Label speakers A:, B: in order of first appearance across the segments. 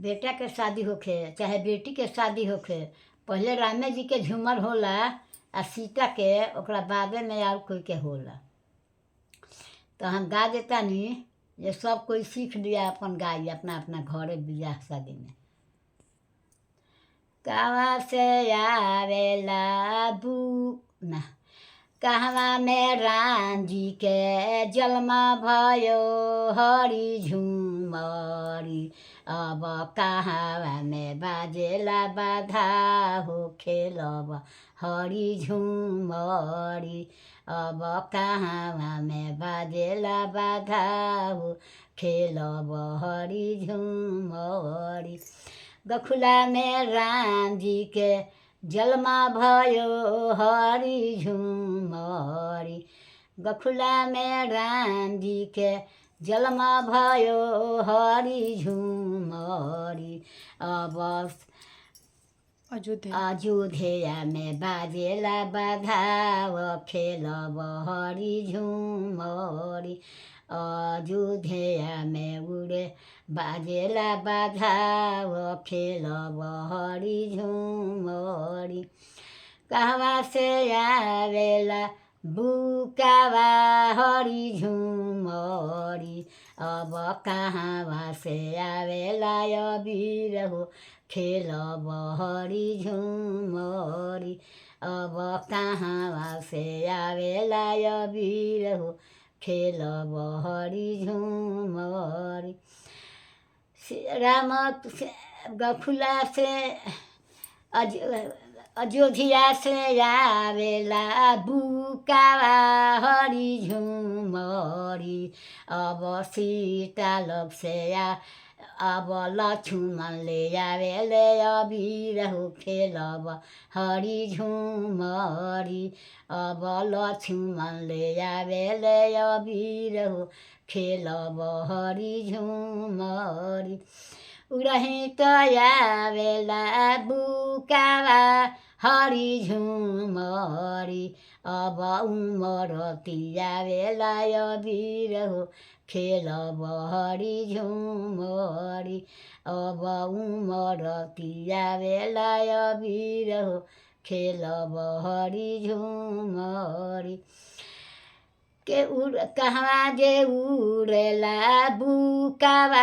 A: बेटा के शादी होखे चाहे बेटी के शादी होखे, पहिले रामे जी के झूमर होला आ सीता के ओकरा बादे में और कोई के होला। तो हम गा देतानी जे सब कोई सीख लिया, अपन गाई अपना अपना घरे बियाह शादी में। कहवा से आवेला बू ना कहवा में राम जी के जन्मा भयो हरि झुमरी, अब कहवा में बाजेला बाधा हो खेलब हरि झुमरी, अब कहवा में बाजेला बाधा हो खेलब हरि झुमरी। गखुला में राम जी के जन्मा भयो हरि झुमरी, गखुला में राम जी के जन्मा भयो हरि झुमरी, अब अयोध्या में बाजेला बाधाव खेलब हरि झुमरी, अयोध्या में उड़े बाजेला बाधाव खेलब हरि झुमरी। कहवा से आवेला बुकावा हरि झुमरी, अब कहवा से आवेला अबीर हो खेलब हरि झुमरी, अब कहवा से आवेला अबीर हो खेलब हरि झुमरी। राम गखुला से अयोध्या से आवेला बुकावा हरि झुमरी, अब सीता लोग से अब लक्ष्मण ले आवेले अबीर हो खेलब हरि झुमरी, अब लक्ष्मण ले आवेले अबीर हो खेलब हरि झुमरी। उरही तो आवेला बुकावा हरि झुमरी, अब उमरती आवेला अबीर हो खेलब हरि झुमरी, अब उमरती आवेला अबीर हो खेलब हरि झुमरी। के कहवा जे उड़ेला बुकावा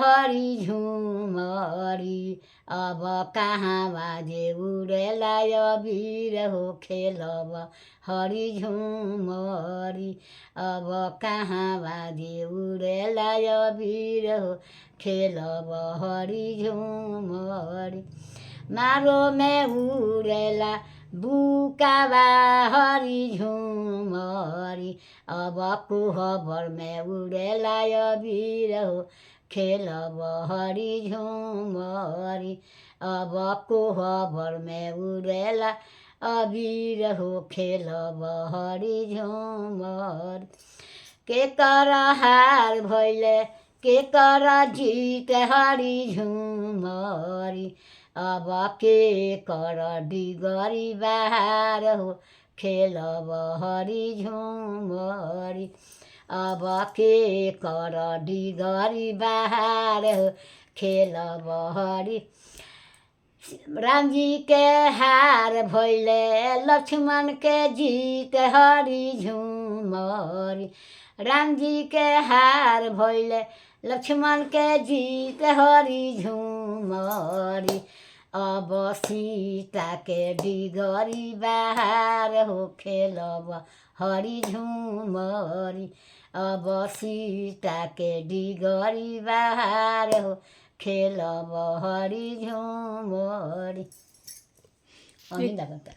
A: हरि झुमरी, अब कहवा जे उड़ेला अबीर हो खेलब हरि झुमरी, अब कहवा जे उड़ेला अबीर हो खेलब हरि झुमरी। मारो में उड़ेला बुकावा हरि झुमरी, अब कोहबर में उड़ेला अबीर हो खेलब हरि झुमरी, अब कोहबर में उड़ेला अबीर हो खेलब हरि झुमरी। के कर हार भइले के कर जीत हरि झुमरी, अब के कर डिगरी बहार हो खेलब हरि झुमरी, अब के कर डिगरी बहार हो खेलब हरि। राम जी के हार भइले लक्ष्मण के जीत हरि झुमरी, राम जी के हार भइले लक्ष्मण के जीत हरि झुमरी, अब सीता के डिगरी बहार हो खेलब हरि झुमरी, अब सीता के डिगरी बहार हो खेलब हरि झुमरी।